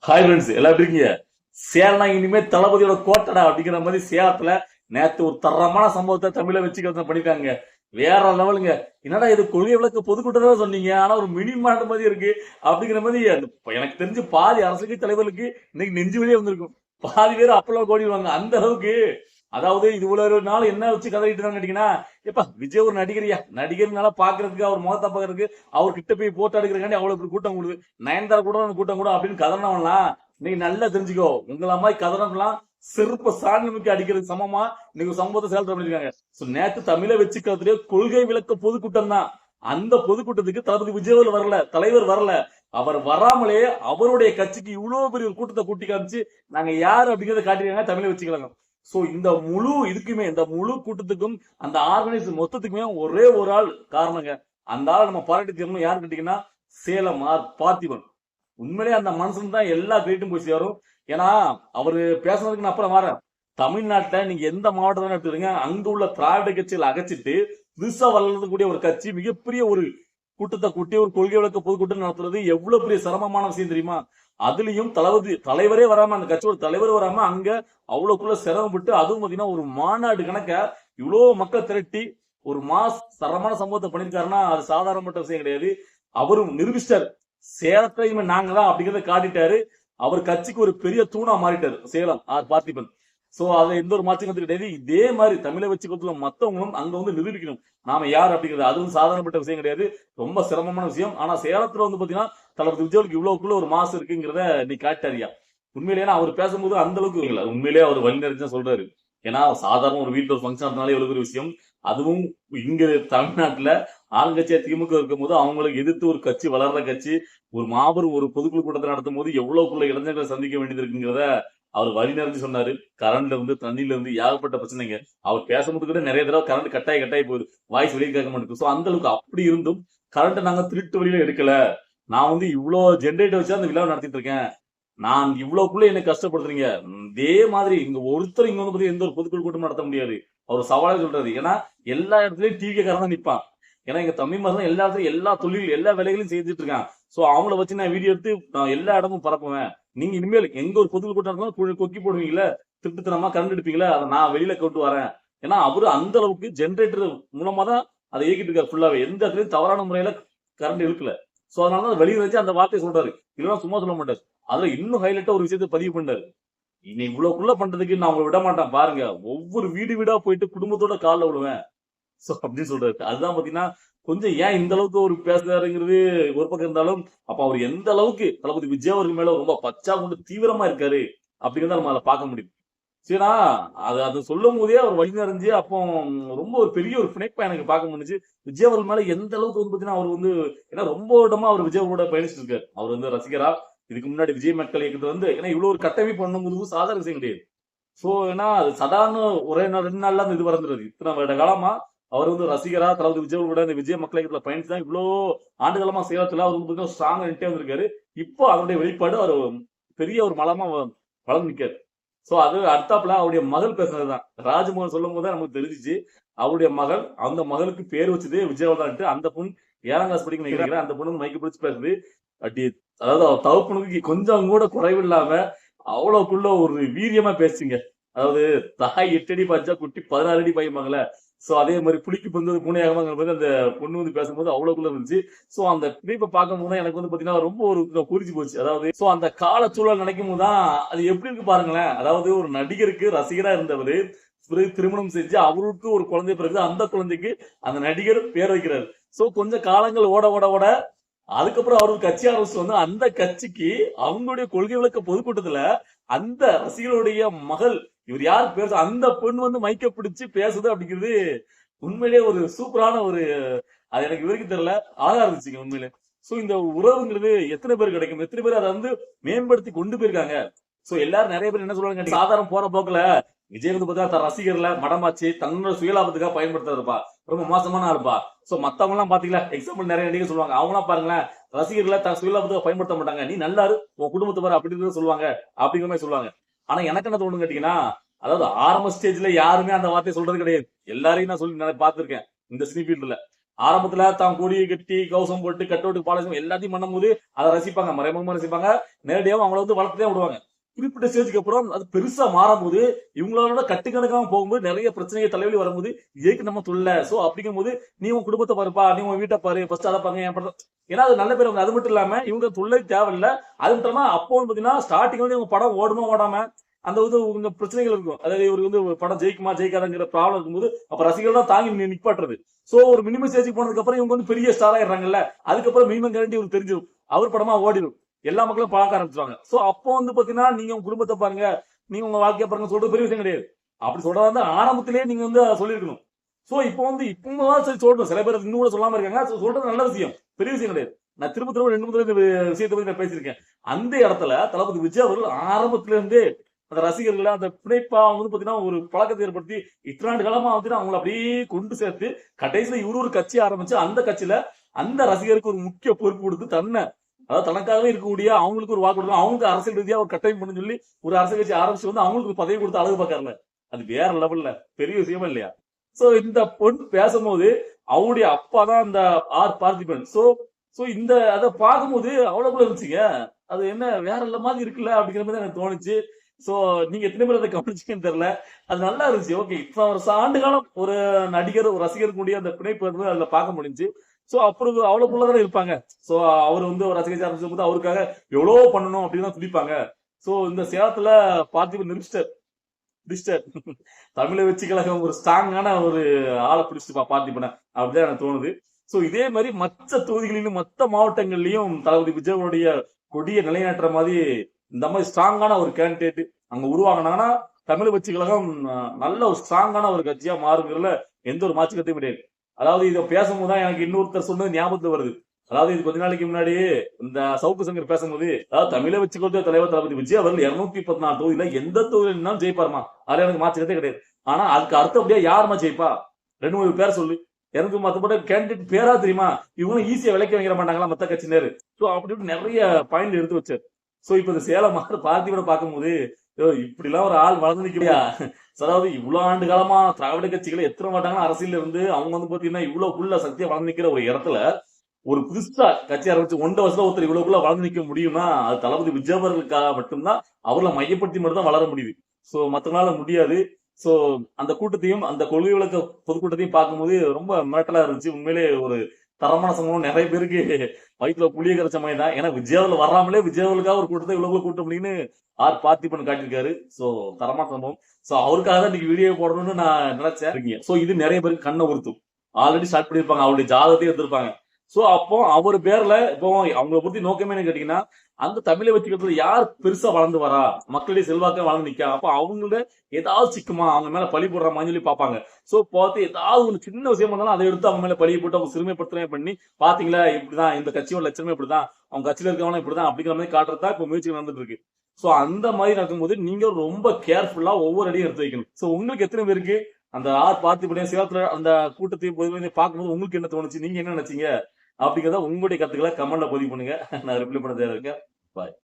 Hi friends எல்லாம் எப்படி இருக்கீங்க? சேலம் இனிமே தளபதியோட கோட்டடா அப்படிங்கிற மாதிரி சேலத்துல நேத்து ஒரு தரமான சம்பவத்தை தமிழ வச்சு பண்ணிருக்காங்க. வேற லெவலுங்க. என்னடா இது கொள்கை விளக்க பொதுக்கூட்டம் தான் சொன்னீங்க, ஆனா ஒரு மினி மாநாடு மாதிரி இருக்கு அப்படிங்கிற மாதிரி எனக்கு தெரிஞ்சு பாதி அரசியல் தலைவர்களுக்கு இன்னைக்கு நெஞ்சு வழியே வந்திருக்கும். பாதி பேர் அப்பெல்லாம் ஓடிடுவாங்க அந்த அளவுக்கு. அதாவது இது இவ்வளவு நாள் என்ன வச்சு கதறிட்டு இருக்காங்க கேட்டீங்கன்னா, எப்ப விஜய் ஒரு நடிகரியா, நடிகர்னால பாக்குறதுக்கு அவர் முகத்தை பாக்குறதுக்கு அவர் கிட்ட போய் போட்டோ எடுக்கிறக்காண்டி அவ்வளவு கூட்டம் கூடுது. நயன்தாரா கூட அந்த கூட்டம் கூட அப்படின்னு கதறினவன்லாம் நீங்க நல்லா தெரிஞ்சுக்கோ, உங்கள மாதிரி கதறலாம் செருப்ப சாணிமுக்கி அடிக்கிறதுக்கு சமமா இன்னைக்கு ஒரு சம்பவத்தை செயல்பட பண்ணிருக்காங்க. நேத்து தமிழை வச்சுக்கிறதுலே கொள்கை விளக்க பொதுக்கூட்டம் தான். அந்த பொதுக்கூட்டத்துக்கு தளபதி விஜய் வரல, தலைவர் வரல. அவர் வராமலே அவருடைய கட்சிக்கு இவ்வளவு பெரிய ஒரு கூட்டத்தை கூட்டி காமிச்சு நாங்க யாரு அப்படிங்கறத காட்டிருக்காங்க தமிழை வச்சுக்கலாம். சோ இந்த முழு இதுக்குமே, இந்த முழு கூட்டத்துக்கும், அந்த ஆர்கனைஸ் மொத்தத்துக்குமே ஒரே ஒரு ஆள் காரணங்க. அந்த ஆள் நம்ம பாராட்டி தரணும். யாரு கேட்டீங்கன்னா சேலம் ஆர் பார்த்திபன். உண்மையிலே அந்த மனுஷன் தான் எல்லா கிரேட்டும் போய் சேரும். ஏன்னா அவரு பேசுனதுக்கு நான் அப்புறம் வரேன். தமிழ்நாட்டில் நீங்க எந்த மாவட்டம் எடுத்துருங்க, அங்க உள்ள திராவிட கட்சிகளை அகச்சிட்டு புதுசா வளர்றதுக்கூடிய ஒரு கட்சி மிகப்பெரிய ஒரு கூட்டத்தை கூட்டி ஒரு கொள்கை விளக்க பொதுக்கூட்டம் நடத்துறது எவ்வளவு பெரிய சிரமமான விஷயம் தெரியுமா? அதுலயும் தலைவரே வராம, அந்த கட்சியோட தலைவர் வராம அங்க அவ்வளவுக்குள்ள சிரமப்பட்டு, அதுவும் பாத்தீங்கன்னா ஒரு மாநாடு கணக்க இவ்வளவு மக்கள் திரட்டி ஒரு தரமான சம்பவத்தை பண்ணிருக்காருன்னா அது சாதாரணப்பட்ட விஷயம் கிடையாது. அவரும் நிரூபிச்சிட்டாரு, சேலத்தையுமே நாங்க தான் அப்படிங்கறத காட்டிட்டாரு. அவர் கட்சிக்கு ஒரு பெரிய தூணா மாறிட்டாரு சேலம் ஆர் பார்த்திபன். சோ அதை எந்த ஒரு மாற்றம் கிடையாது. இதே மாதிரி தமிழை வச்சு கொடுத்துள்ள மத்தவங்களும் அங்க வந்து நிரூபிக்கணும் நாம யார் அப்படிங்கிறது. அதுவும் சாதாரணப்பட்ட விஷயம் கிடையாது, ரொம்ப சிரமமான விஷயம். ஆனா சேலத்துல வந்து பாத்தீங்கன்னா தளபதி விஜய்க்கு இவ்வளவுக்குள்ள ஒரு மாசு இருக்குங்கிறத நீ காட்டாரியா. உண்மையிலேயே அவர் பேசும்போது அந்த அளவுக்கு இல்லை, உண்மையிலேயே அவர் வழி நிறைஞ்சா சொல்றாரு. ஏன்னா சாதாரண ஒரு வீட்டுல ஒரு ஃபங்க்ஷன் இருந்தாலே எவ்வளவு பெரிய விஷயம். அதுவும் இங்க தமிழ்நாட்டுல ஆளுங்கட்சியா திமுக இருக்கும் போது அவங்களுக்கு எதிர்த்து ஒரு கட்சி, வளர்ற கட்சி, ஒரு மாபெரும் ஒரு பொதுக்குழு கூட்டத்தை நடத்தும் போது எவ்வளவுக்குள்ள இளைஞர்களை சந்திக்க வேண்டியது இருக்குங்கிறத அவர் வழி நிறைஞ்சு சொன்னாரு. கரண்ட்ல இருந்து தண்ணியில இருந்து ஏகப்பட்ட பிரச்சனைங்க. அவர் பேசும்போது கூட நிறைய தடவை கரண்ட் கட்டாயி போகுது, வாய்ஸ் வெளியே கேட்க மாட்டேங்குது. சோ அந்த அளவுக்கு அப்படி இருந்தும் கரண்ட் நாங்க திருட்டு வழியில எடுக்கல, நான் வந்து இவ்வளவு ஜென்ரேட்டர் வச்சு அந்த விழா நடத்திட்டு இருக்கேன், நான் இவ்வளவுக்குள்ள என்ன கஷ்டப்படுத்துறீங்க, இதே மாதிரி இங்க ஒருத்தர் இங்க வந்து எந்த ஒரு பொதுக்குழு கூட்டம் நடத்த முடியாது அவர் சவாலாக சொல்றாரு. ஏன்னா எல்லா இடத்துலயும் டிவி காரன் தான் நிப்பான். ஏன்னா இங்க தமிழ் மாதிரி தான் எல்லா இடத்துலயும் எல்லா தொழில் எல்லா வேலைகளையும் செஞ்சுட்டு இருக்கான். சோ அவங்கள வச்சு நான் வீடியோ எடுத்து நான் எல்லா இடமும் பரப்புவேன். நீங்க இனிமேல் எங்க ஒரு பொதுக்குழு கூட்டம் இருந்தாலும் கொக்கி போடுவீங்களா, திருட்டுத்தனமா கரண்ட் எடுப்பீங்களா, அதை நான் வெளியில கொண்டு வரேன். ஏன்னா அவரு அந்த அளவுக்கு ஜென்ரேட்டர் மூலமா தான் அதை இயக்கிட்டு இருக்காரு ஃபுல்லாவே. எந்த இடத்துலயும் தவறான முறையில கரண்ட் இழுக்கல. சோ அதனால வெளியே வச்சு அந்த வார்த்தையை சொல்றாரு, இல்லைன்னா சும்மா சொல்ல மாட்டாரு. அதுல இன்னும் ஹைலைட்டா ஒரு விஷயத்தை பதிவு பண்ணாரு. இனி இவ்வளவுக்குள்ள பண்றதுக்கு நான் உங்களை விட மாட்டேன் பாருங்க, ஒவ்வொரு வீடு வீடா போயிட்டு குடும்பத்தோட காலில் விழுவேன் சோ அப்படின்னு சொல்றாரு. அதுதான் பாத்தீங்கன்னா கொஞ்சம் ஏன் இந்த அளவுக்கு ஒரு பேசுறாருங்கிறது ஒரு பக்கம் இருந்தாலும், அப்ப அவர் எந்த அளவுக்கு தளபதி விஜய் அவர்கள் மேல ரொம்ப பச்சா கொண்டு தீவிரமா இருக்காரு அப்படிங்கிறத நம்ம அதை பார்க்க முடியும். சரினா அது சொல்லும் போதே அவர் வழி நிறைஞ்சு அப்போ ரொம்ப ஒரு பெரிய ஒரு பிணைப்பா எனக்கு பார்க்க முடிஞ்சு. விஜய் அவர்கள் மேல எந்த அளவுக்கு வந்து பாத்தீங்கன்னா அவர் வந்து, ஏன்னா ரொம்ப இடமா அவர் விஜய் அவரோட பயணிச்சுட்டு இருக்காரு. அவர் வந்து ரசிகரா இதுக்கு முன்னாடி விஜய் மக்கள் இயக்கத்தை வந்து, ஏன்னா இவ்வளவு ஒரு கட்டமைப்பு பண்ணும்போது சாதாரண விஷயம் கிடையாது. சோ ஏன்னா அது சாதாரண ஒரே நாள் 2 நாள்ல அந்த இது வரந்துருது. இத்தனை வருட காலமா அவர் வந்து ரசிகரா தளபதி விஜய் கூட இந்த விஜய் மக்கள் இயக்கத்துல பயணிச்சு தான் இவ்வளவு ஆண்டு காலமா சேலத்துல அவர் வந்து ஸ்ட்ராங்கா நிட்டே வந்திருக்காரு. இப்போ அதனுடைய வெளிப்பாடு அவர் பெரிய ஒரு மலமா வளர்ந்து நிக்காரு. சோ அது அடுத்தாப்புல அவருடைய மகள் பேசுனதுதான் ராஜ்மோகன் சொல்லும் போது நமக்கு தெரிஞ்சிச்சு. அவருடைய மகள், அந்த மகளுக்கு பேர் வச்சதே விஜயவர்தான். அந்த பொண்ணு 7ஆம் கிளாஸ் படிக்க நினைக்கிறேன். அந்த பொண்ணு மைக்கு பிடிச்சு பேசுது. அப்படி அதாவது அவர் தகப்பனுக்கு கொஞ்சம் கூட குறைவு இல்லாம அவ்வளவுக்குள்ள ஒரு வீரியமா பேசுங்க. அதாவது தாய் 8 அடி பாய்ச்சா குட்டி 16 அடி பாய்மாங்கள. சோ அதே மாதிரி புளிக்கு பந்தது பூனையாகமாங்கிற போது அந்த பொண்ணு வந்து பேசும்போது அவ்வளவுக்குள்ள இருந்துச்சு. சோ அந்த பிடிப்பை பார்க்கும் போது எனக்கு வந்து பாத்தீங்கன்னா ரொம்ப ஒரு குறிச்சு போச்சு. அதாவது சோ அந்த காலச்சூழல் நினைக்கும் போதுதான் அது எப்படி இருக்கு பாருங்களேன். அதாவது ஒரு நடிகருக்கு ரசிகரா இருந்தவர் திருமணம் செஞ்சு அவருக்கு ஒரு குழந்தை பிறகு அந்த குழந்தைக்கு அந்த நடிகர் பேர் வைக்கிறாரு. சோ கொஞ்சம் காலங்கள் ஓட ஓட ஓட அதுக்கப்புறம் அவருக்கு கட்சி ஆரம்பிச்சு வந்து அந்த கட்சிக்கு அவங்களுடைய கொள்கை விளக்க பொதுக்கூட்டத்துல அந்த ரசிகர்களுடைய மகள், இவர் யாரு பேச, அந்த பெண் வந்து மைக்க பிடிச்சு பேசுது அப்படிங்கிறது உண்மையிலேயே ஒரு சூப்பரான ஒரு, அது எனக்கு விவரிக்க தெரியல, அழகா இருந்துச்சுங்க உண்மையிலே. சோ இந்த உறவுங்கிறது எத்தனை பேர் கிடைக்கும், எத்தனை பேர் அதை வந்து மேம்படுத்தி கொண்டு போயிருக்காங்க. சோ எல்லாரும் நிறைய பேர் என்ன சொல்றாங்க, சாதாரண போற போக்குல விஜய் வந்து பார்த்தா தன் ரசிகர்ல மடமாச்சு தன்னோட சுயலாபத்துக்காக பயன்படுத்துறதுப்பா, ரொம்ப மோசமான ஆளுப்பா. சோ மத்தவங்க எல்லாம் பாத்தீங்களா, எக்ஸாம்பிள் நிறைய நடிகர் சொல்லுவாங்க, அவங்க எல்லாம் பாருங்களேன் ரசிகர்களை தன் சுயலாபத்துக்காக பயன்படுத்த மாட்டாங்க, நீ நல்லாரு உன் குடும்பத்தை பாரு அப்படின்னு சொல்லுவாங்க, அப்படிங்கிற மாதிரி சொல்லுவாங்க. ஆனா எனக்கு என்ன தோணுன்னு கேட்டீங்கன்னா, அதாவது ஆரம்ப ஸ்டேஜ்ல யாருமே அந்த வார்த்தையை சொல்றது கிடையாது. எல்லாரையும் நான் சொல்லி பாத்திருக்கேன் இந்த சினி ஃபீல்டுல. ஆரம்பத்துல தான் கொடியை கட்டி கவசம் போட்டு கட்டோட்டு பாலசம் எல்லாத்தையும் பண்ணும்போது அதை ரசிப்பாங்க, மறைமுகமா ரசிப்பாங்க. நேரடியாவும் அவங்கள வந்து வளர்த்துதான் விடுவாங்க. குறிப்பிட்ட ஸ்டேஜுக்கு அப்புறம் அது பெருசா மாறும்போது இவங்களோட கட்டுக்கணக்காம போகும்போது நிறைய பிரச்சனைகள் தலைவலி வரும்போது ஏக்கு நம்ம தொல்ல. சோ அப்படிங்கும் போது நீ உன் குடும்பத்தை பாருப்பா, நீ உன் வீட்டை பாரு, ஃபர்ஸ்ட் அதை பாருங்க, என் படம். ஏன்னா அது நல்ல பேர். அது மட்டும் இல்லாம இவங்க தொல்லை தேவையில்லை. அது மட்டும் இல்லாம அப்போ வந்து பாத்தீங்கன்னா ஸ்டார்டிங் வந்து இவங்க படம் ஓடுமா ஓடாம அந்த இது கொஞ்சம் பிரச்சனைகள் இருக்கும். அதாவது இவருக்கு வந்து படம் ஜெயிக்குமா ஜெயிக்காதங்கிற ப்ராப்ளம் இருக்கும்போது அப்ப ரசிகர்கள் தான் தாங்கி நிப்பாட்டுறது. சோ ஒரு மினிமம் ஸ்டேஜ் போனதுக்கு அப்புறம் இவங்க வந்து பெரிய ஸ்டார் ஆயிடுறாங்கல்ல, அதுக்கப்புறம் மினிமம் கேரண்டி இவருக்கு தெரிஞ்சிடும், அவர் படமா ஓடிடும், எல்லா மக்களும் பார்க்க ஆரம்பிச்சுவாங்க. சோ அப்போ வந்து பாத்தீங்கன்னா நீங்க உங்க குடும்பத்தை பாருங்க, நீங்க உங்க வாழ்க்கைய பாருங்க சொல்றது பெரிய விஷயம் கிடையாது. அப்படி சொல்றதா இருந்தா ஆரம்பத்திலேயே நீங்க வந்து சொல்லிருக்கணும். சோ இப்போ வந்து இப்பவும் சரி சொல்லணும். சில பேர் இன்னும் கூட சொல்லாம இருக்காங்க. சொல்றது நல்ல விஷயம், பெரிய விஷயம் கிடையாது. நான் திரும்ப திரும்ப 2 3 இந்த விஷயத்தை பத்தி நான் பேசியிருக்கேன். அந்த இடத்துல தளபதி விஜய் அவர்கள் ஆரம்பத்துல இருந்தே அந்த ரசிகர்கள் அந்த பிணைப்பா வந்து பாத்தீங்கன்னா ஒரு பழக்கத்தை ஏற்படுத்தி இத்தனாண்டு காலமா வந்து அவங்களை அப்படியே கொண்டு சேர்த்து கடைசியில இவரு ஒரு கட்சி ஆரம்பிச்சு அந்த கட்சியில அந்த ரசிகருக்கு ஒரு முக்கிய பொறுப்பு கொடுத்து தன்னை, அதாவது தனக்காகவே இருக்கக்கூடிய அவங்களுக்கு ஒரு வாக்கு கொடுக்கணும், அவங்களுக்கு அரசியல் ரீதியா ஒரு கட்டமைப்பு பண்ணு சொல்லி ஒரு அரசியல் கட்சி ஆரம்பிச்சு வந்து அவங்களுக்கு ஒரு பதவி கொடுத்து அழகு பார்க்கறல, அது வேற லெவல்ல பெரிய விஷயமா இல்லையா? சோ இந்த பொண்ணு பேசும்போது அவருடைய அப்பா தான் அந்த ஆர் பார்த்திபன். சோ சோ இந்த அதை பார்க்கும்போது அவ்வளவு இருந்துச்சுங்க. அது என்ன வேற மாதிரி இருக்குல்ல அப்படிங்கிற மாதிரி எனக்கு தோணுச்சு. சோ நீங்க எத்தனை பேர் அதை கவனிச்சீங்கன்னு தெரியல. அது நல்லா இருந்துச்சு. ஓகே, இத்தனை வருஷம் ஆண்டு காலம் ஒரு நடிகர் ஒரு ரசிகர் கூடிய அந்த பிணைப்பு வந்து அதுல பார்க்க முடிஞ்சு. சோ அப்புறம் அவ்வளவுக்குள்ளதானே இருப்பாங்க. சோ அவர் வந்து ஒரு ரசிகர் ஆரம்பிச்சும் போது அவருக்காக எவ்வளவு பண்ணணும் அப்படின்னு தான் துடிப்பாங்க. சோ இந்த சேலத்துல பார்த்திபன் நிறுத்திட்டார். தமிழை வெற்றி கழகம் ஒரு ஸ்ட்ராங்கான ஒரு ஆளை பிடிச்சிட்டு பார்த்திபன அப்படிதான் எனக்கு தோணுது. சோ இதே மாதிரி மற்ற தொகுதிகளிலும் மற்ற மாவட்டங்கள்லயும் தளபதி விஜயனுடைய கொடிய நிலைநாட்டுற மாதிரி இந்த மாதிரி ஸ்ட்ராங்கான ஒரு கேண்டிடேட் அங்க உருவாங்கினாங்கன்னா தமிழ் கட்சி கழகம் நல்ல ஒரு ஸ்ட்ராங்கான ஒரு கட்சியா மாறுங்கிறதுல எந்த ஒரு மாற்று கருத்தும் கிடையாது. அதாவது இதை பேசும்போது தான் எனக்கு இன்னொருத்தர் சொன்னது ஞாபகத்துல வருது. அதாவது இது கொஞ்ச நாளைக்கு முன்னாடி இந்த சவுக்கு சங்கர் பேசும்போது, அதாவது தமிழை வச்சு கொண்டு தலைவர் தளபதி விஜய் அவர்கள் 214 தொகுதியில எந்த தொகுதியிலும் ஜெயிப்பாருமா, அதுல எனக்கு மாற்றத்தே கிடையாது. ஆனா அதுக்கு அடுத்தபடியா யாருமா ஜெயிப்பா, 2 3 பேர் சொல்லு, எனக்கு மத்தப்பட்ட கேண்டிடேட் பேரா தெரியுமா, இவங்க ஈஸியா விலைக்கு வாங்கிட மாட்டாங்களா மத்த கட்சியினர். சோ அப்படின்னு நிறைய பாயிண்ட் எடுத்து வச்சாரு. சோ இப்ப இந்த சேலம் பார்த்திபனை பார்க்கும்போது இப்படி எல்லாம் ஒரு ஆள் வளர்ந்து நிக்கிறியா, அதாவது இவ்வளவு ஆண்டு காலமா திராவிட கட்சிகளை எத்தனை மாட்டாங்கன்னா அரசியல் இருந்து அவங்க வந்து பாத்தீங்கன்னா இவ்வளவுக்குள்ள சக்தியா வளர்ந்து நிக்கிற ஒரு இடத்துல ஒரு புதுசா கட்சி ஆரம்பிச்சு 1 வருஷத்துல ஒருத்தர் இவ்வளவுக்குள்ள வளர்ந்து நிக்க முடியும்னா அது தளபதி விஜயவர்களுக்காக மட்டும்தான், அவர்களை மையப்படுத்தி மட்டும் தான் வளர முடியுது. சோ மத்தனால முடியாது. சோ அந்த கூட்டத்தையும் அந்த கொள்கை விளக்க பொதுக்கூட்டத்தையும் பார்க்கும்போது ரொம்ப மிரட்டலா இருந்துச்சு. உண்மையிலே ஒரு தரமான சம்பவம். நிறைய பேருக்கு வயிற்றுல புளிய கரைச்ச மாதிரி தான். ஏன்னா விஜயாவில் வராமலே விஜயாவுக்காக ஒரு கூட்டத்தை இவ்வளவு கூட்டம் அப்படின்னு ஆர் பார்த்திபன் காட்டியிருக்காரு. சோ தரமான சம்பவம். சோ அவருக்காக தான் இன்னைக்கு வீடியோ போடணும்னு நான் நினைச்சேன் இருக்கீங்க. சோ இது நிறைய பேருக்கு கண்ணை உறுத்தும். ஆல்ரெடி ஸ்டார்ட் பண்ணிருப்பாங்க, அவருடைய ஜாதகத்தையும் எடுத்திருப்பாங்க. சோ அப்போ அவர் பேர்ல இப்போ அவங்களை பத்தி நோக்கமே என்ன கேட்டீங்கன்னா அந்த தமிழை வச்சுக்கிறது யார் பெருசா வளர்ந்து வரா, மக்களுடைய செல்வாக்க வளர்ந்து நிக்கா, அப்ப அவங்கள ஏதாவது சிக்குமா அவங்க மேல பழி போடுற மாதிரி சொல்லி பார்ப்பாங்க. சோ பார்த்து ஏதாவது ஒரு சின்ன விஷயம் இருந்தாலும் அதை எடுத்து அவங்க மேல பழி போட்டு அவங்க சிறுமைப்படுத்துறமே பண்ணி பாத்தீங்களா இப்படிதான் இந்த கட்சியோட லட்சணமே இப்படிதான், அவங்க கட்சியில இருக்கவங்க இப்படிதான் அப்படிங்கிற மாதிரி காட்டுறதா இப்ப முயற்சி நடந்துட்டு இருக்கு. சோ அந்த மாதிரி நடக்கும்போது நீங்க ரொம்ப கேர்ஃபுல்லா ஒவ்வொரு அடியும் எடுத்து வைக்கணும். சோ உங்களுக்கு எத்தனை பேருக்கு அந்த ஆர் பார்த்திபன் சேலத்துல அந்த கூட்டத்தையும் பொதுவாக பார்க்கும்போது உங்களுக்கு என்ன தோணுச்சு, நீங்க என்ன நினைச்சீங்க அப்படிங்கிறத உங்களுடைய கருத்துக்களை கமெண்ட்ல பதிவு பண்ணுங்க. நான் ரிப்ளை பண்ண தேவை இருக்கேன். பாய்.